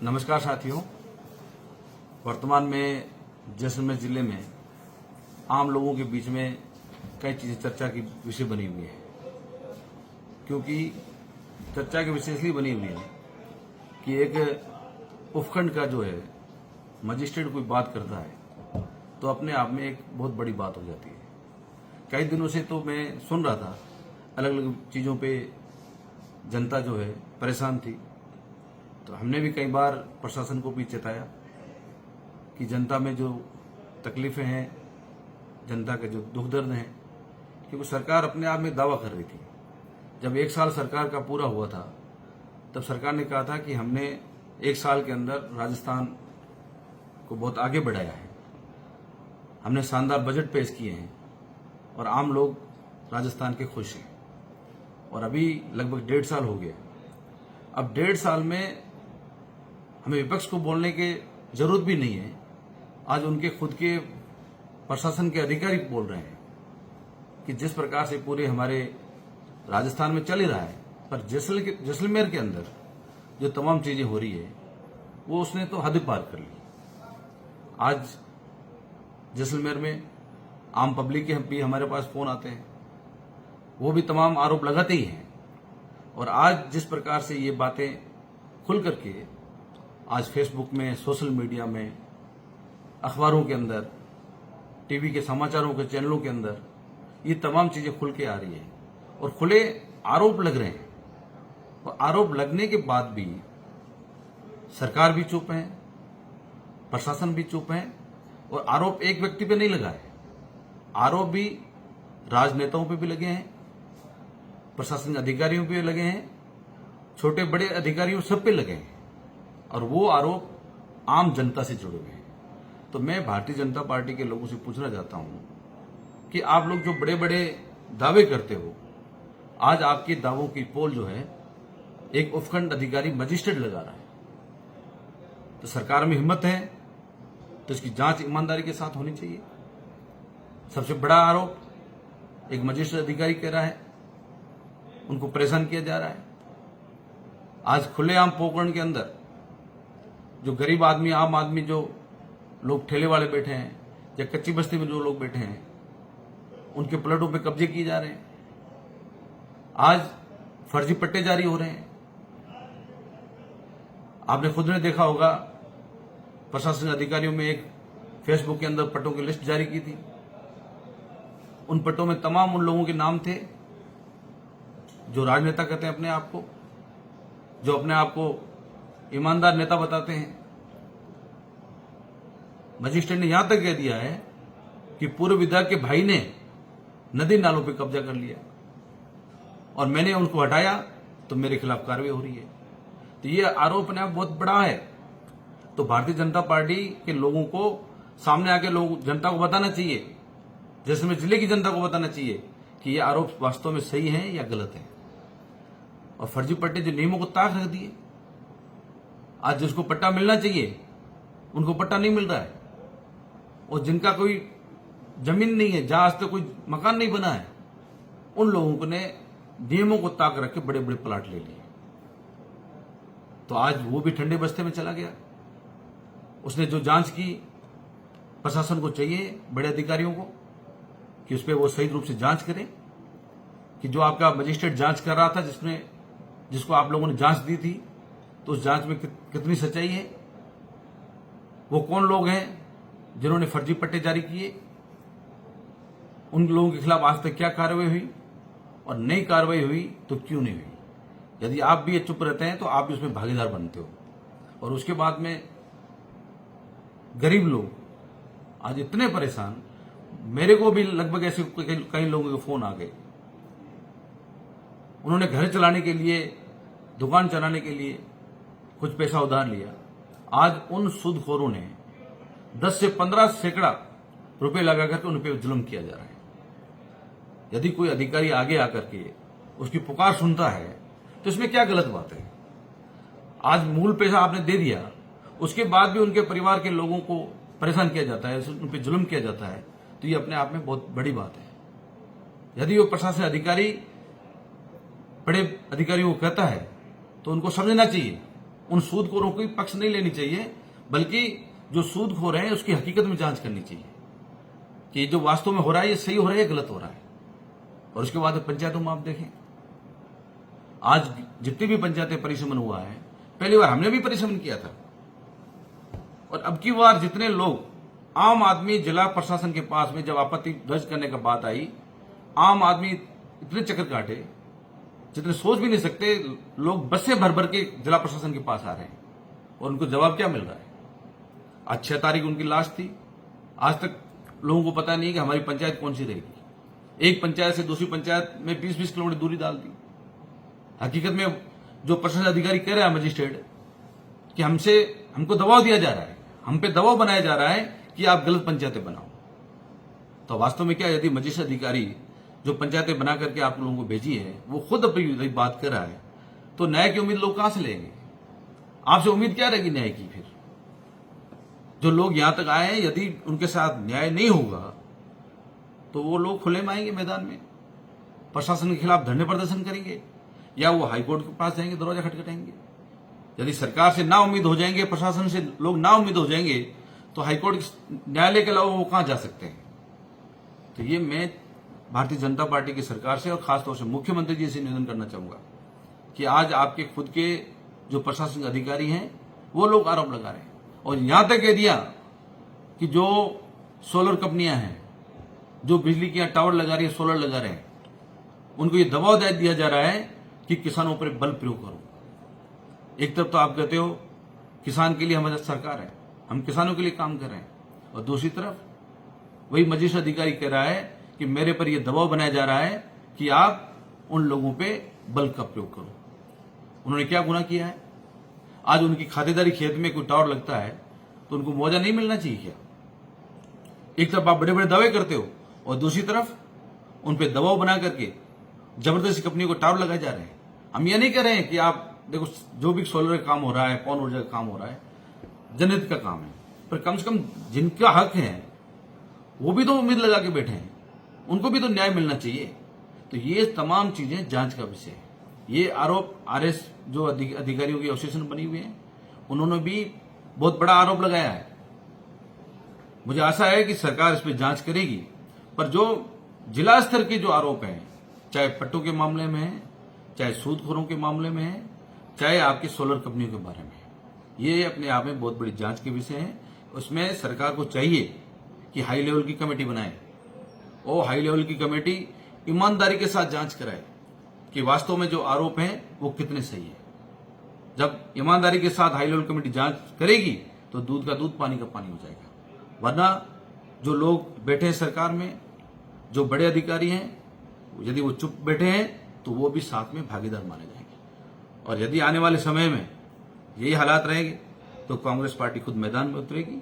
नमस्कार साथियों। वर्तमान में जैसलमेर जिले में आम लोगों के बीच में कई चीजें चर्चा की विषय बनी हुई है, क्योंकि चर्चा के विषय इसलिए बनी हुई है कि एक उपखंड का जो है मजिस्ट्रेट कोई बात करता है तो अपने आप में एक बहुत बड़ी बात हो जाती है। कई दिनों से तो मैं सुन रहा था, अलग अलग चीजों पे जनता जो है परेशान थी, तो हमने भी कई बार प्रशासन को भी चेताया कि जनता में जो तकलीफें हैं, जनता के जो दुख दर्द हैं, क्योंकि सरकार अपने आप में दावा कर रही थी। जब 1 साल सरकार का पूरा हुआ था तब सरकार ने कहा था कि हमने 1 साल के अंदर राजस्थान को बहुत आगे बढ़ाया है, हमने शानदार बजट पेश किए हैं और आम लोग राजस्थान के खुश हैं। और अभी लगभग 1.5 साल हो गया। अब 1.5 साल में हमें विपक्ष को बोलने की जरूरत भी नहीं है। आज उनके खुद के प्रशासन के अधिकारी बोल रहे हैं कि जिस प्रकार से पूरे हमारे राजस्थान में चल ही रहा है, पर जैसलमेर के अंदर जो तमाम चीजें हो रही है वो उसने तो हद पार कर ली। आज जैसलमेर में आम पब्लिक के भी हमारे पास फोन आते हैं, वो भी तमाम आरोप लगाते ही हैं। और आज जिस प्रकार से ये बातें खुल करके आज फेसबुक में, सोशल मीडिया में, अखबारों के अंदर, टीवी के समाचारों के चैनलों के अंदर ये तमाम चीजें खुल के आ रही है और खुले आरोप लग रहे हैं। और आरोप लगने के बाद भी सरकार भी चुप है, प्रशासन भी चुप है। और आरोप एक व्यक्ति पे नहीं लगा है, आरोप भी राजनेताओं पे भी लगे हैं, प्रशासन अधिकारियों पे लगे हैं, छोटे बड़े अधिकारियों सब पे लगे हैं। और वो आरोप आम जनता से जुड़े हुए हैं। तो मैं भारतीय जनता पार्टी के लोगों से पूछना चाहता हूं कि आप लोग जो बड़े बड़े दावे करते हो, आज आपके दावों की पोल जो है एक उपखंड अधिकारी मजिस्ट्रेट लगा रहा है। तो सरकार में हिम्मत है तो इसकी जांच ईमानदारी के साथ होनी चाहिए। सबसे बड़ा आरोप एक मजिस्ट्रेट अधिकारी कह रहा है, उनको परेशान किया जा रहा है। आज खुलेआम पोकरण के अंदर जो गरीब आदमी, आम आदमी, जो लोग ठेले वाले बैठे हैं या कच्ची बस्ती में जो लोग बैठे हैं, उनके प्लॉटों पे कब्जे किए जा रहे हैं। आज फर्जी पट्टे जारी हो रहे हैं। आपने खुद ने देखा होगा, प्रशासनिक अधिकारियों में एक फेसबुक के अंदर पट्टों की लिस्ट जारी की थी। उन पट्टों में तमाम उन लोगों के नाम थे जो राजनेता कहते हैं अपने आप को, जो अपने आप को ईमानदार नेता बताते हैं। मजिस्ट्रेट ने यहां तक कह दिया है कि पूर्व विधायक के भाई ने नदी नालों पे कब्जा कर लिया और मैंने उनको हटाया तो मेरे खिलाफ कार्रवाई हो रही है। तो ये आरोप अपने आप बहुत बड़ा है। तो भारतीय जनता पार्टी के लोगों को सामने आके जनता को बताना चाहिए, जैसलमेर जिले की जनता को बताना चाहिए कि ये आरोप वास्तव में सही है या गलत है। और फर्जी पट्टे जो नियमों को ताक रख दिए, आज जिसको पट्टा मिलना चाहिए उनको पट्टा नहीं मिल रहा है। और जिनका कोई जमीन नहीं है, जहां आज तक कोई मकान नहीं बना है, उन लोगों को ने नियमों को ताक रख के बड़े बड़े प्लाट ले लिए। तो आज वो भी ठंडे बस्ते में चला गया। उसने जो जांच की, प्रशासन को चाहिए, बड़े अधिकारियों को, कि उस पर वो सही रूप से जांच करें कि जो आपका मजिस्ट्रेट जांच कर रहा था, जिसको आप लोगों ने जांच दी थी, तो उस जांच में कितनी सच्चाई है, वो कौन लोग हैं जिन्होंने फर्जी पट्टे जारी किए, उन लोगों के खिलाफ आज तक क्या कार्रवाई हुई, और नई कार्रवाई हुई तो क्यों नहीं हुई। यदि आप भी ये चुप रहते हैं तो आप भी उसमें भागीदार बनते हो। और उसके बाद में गरीब लोग आज इतने परेशान, मेरे को भी लगभग ऐसे कई लोगों के फोन आ गए। उन्होंने घर चलाने के लिए, दुकान चलाने के लिए कुछ पैसा उधार लिया। आज उन सूदखोरों ने 10 से 15 सैकड़ा रुपए लगा करके उन पर जुल्म किया जा रहा है। यदि कोई अधिकारी आगे आकर के उसकी पुकार सुनता है तो इसमें क्या गलत बात है। आज मूल पैसा आपने दे दिया, उसके बाद भी उनके परिवार के लोगों को परेशान किया जाता है, उन पर जुल्म किया जाता है, तो ये अपने आप में बहुत बड़ी बात है। यदि वो प्रशासन अधिकारी बड़े अधिकारियों को कहता है तो उनको समझना चाहिए उन सूदखोरों को पक्ष नहीं लेनी चाहिए, बल्कि जो सूदखोर है उसकी हकीकत में जांच करनी चाहिए कि जो वास्तव में हो रहा है ये सही हो रहा है या गलत हो रहा है। और उसके बाद पंचायतों में आप देखें, आज जितनी भी पंचायतें परिसमन हुआ है, पहली बार हमने भी परिसमन किया था, और अब की बार जितने लोग आम आदमी जिला प्रशासन के पास में जब आपत्ति दर्ज करने का बात आई, आम आदमी इतने चक्कर काटे जितने सोच भी नहीं सकते। लोग बसें भर भर के जिला प्रशासन के पास आ रहे हैं और उनको जवाब क्या मिल रहा है। आज 6 तारीख उनकी लाश थी, आज तक लोगों को पता नहीं कि हमारी पंचायत कौन सी रहेगी। एक पंचायत से दूसरी पंचायत में 20-20 किलोमीटर दूरी डाल दी। हकीकत में जो प्रशासन अधिकारी कह रहा है मजिस्ट्रेट कि हमको दबाव दिया जा रहा है, हम पे दबाव बनाया जा रहा है कि आप गलत पंचायतें बनाओ। तो वास्तव में क्या, यदि मजिस्ट्रेट अधिकारी जो पंचायतें बना करके आप लोगों को भेजी है वो खुद अपनी बात कर रहा है, तो न्याय की उम्मीद लोग कहां से लेंगे? आपसे उम्मीद क्या रहेगी न्याय की? फिर जो लोग यहां तक आए हैं, यदि उनके साथ न्याय नहीं होगा तो वो लोग खुले में आएंगे, मैदान में प्रशासन के खिलाफ धरने प्रदर्शन करेंगे, या वो हाईकोर्ट के पास जाएंगे, दरवाजा खटखटाएंगे। यदि सरकार से ना उम्मीद हो जाएंगे, प्रशासन से लोग ना उम्मीद हो जाएंगे, तो हाईकोर्ट न्यायालय के अलावा वो कहां जा सकते हैं? तो ये मैं भारतीय जनता पार्टी की सरकार से और खासतौर से मुख्यमंत्री जी से निवेदन करना चाहूंगा कि आज आपके खुद के जो प्रशासनिक अधिकारी हैं वो लोग आरोप लगा रहे हैं, और यहां तक कह दिया कि जो सोलर कंपनियां हैं, जो बिजली के टावर लगा रही है, सोलर लगा रहे हैं, उनको ये दबाव दिया जा रहा है कि किसानों पर बल प्रयोग करो। एक तरफ तो आप कहते हो किसान के लिए हमारी सरकार है, हम किसानों के लिए काम कर रहे हैं, और दूसरी तरफ वही मजिस्ट्रेट अधिकारी कह रहा है कि मेरे पर यह दबाव बनाया जा रहा है कि आप उन लोगों पे बल का प्रयोग करो। उन्होंने क्या गुनाह किया है? आज उनकी खातेदारी खेत में कोई टावर लगता है तो उनको मुआवजा नहीं मिलना चाहिए क्या? एक तरफ आप बड़े बड़े दावे करते हो और दूसरी तरफ उन पे दबाव बना करके जबरदस्ती कंपनी को टावर लगाए जा रहे हैं। हम ये नहीं कह रहे हैं कि आप देखो, जो भी सोलर का काम हो रहा है, पवन ऊर्जा का काम हो रहा है, जनहित का काम है, पर कम से कम जिनका हक है वो भी तो उम्मीद लगा के बैठे हैं, उनको भी तो न्याय मिलना चाहिए। तो ये तमाम चीजें जांच का विषय है। ये आरोप आरएस जो अधिकारियों की एसोसिएशन बनी हुई है, उन्होंने भी बहुत बड़ा आरोप लगाया है। मुझे आशा है कि सरकार इस पर जांच करेगी, पर जो जिला स्तर के जो आरोप हैं, चाहे पट्टों के मामले में है, चाहे सूदखोरों के मामले में है, चाहे आपकी सोलर कंपनियों के बारे में है, ये अपने आप में बहुत बड़ी जांच के विषय है। उसमें सरकार को चाहिए कि हाई लेवल की कमेटी बनाए और हाई लेवल की कमेटी ईमानदारी के साथ जांच कराए कि वास्तव में जो आरोप हैं वो कितने सही है। जब ईमानदारी के साथ हाई लेवल कमेटी जांच करेगी तो दूध का दूध, पानी का पानी हो जाएगा। वरना जो लोग बैठे हैं सरकार में, जो बड़े अधिकारी हैं, यदि वो चुप बैठे हैं तो वो भी साथ में भागीदार माने जाएंगे। और यदि आने वाले समय में यही हालात रहेंगे तो कांग्रेस पार्टी खुद मैदान में उतरेगी,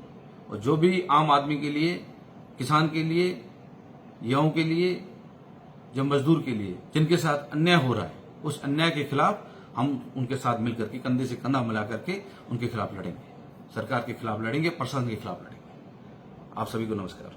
और जो भी आम आदमी के लिए, किसान के लिए, युवाओं के लिए, जो मजदूर के लिए जिनके साथ अन्याय हो रहा है, उस अन्याय के खिलाफ हम उनके साथ मिलकर के कंधे से कंधा मिला करके उनके खिलाफ लड़ेंगे, सरकार के खिलाफ लड़ेंगे, प्रशासन के खिलाफ लड़ेंगे। आप सभी को नमस्कार।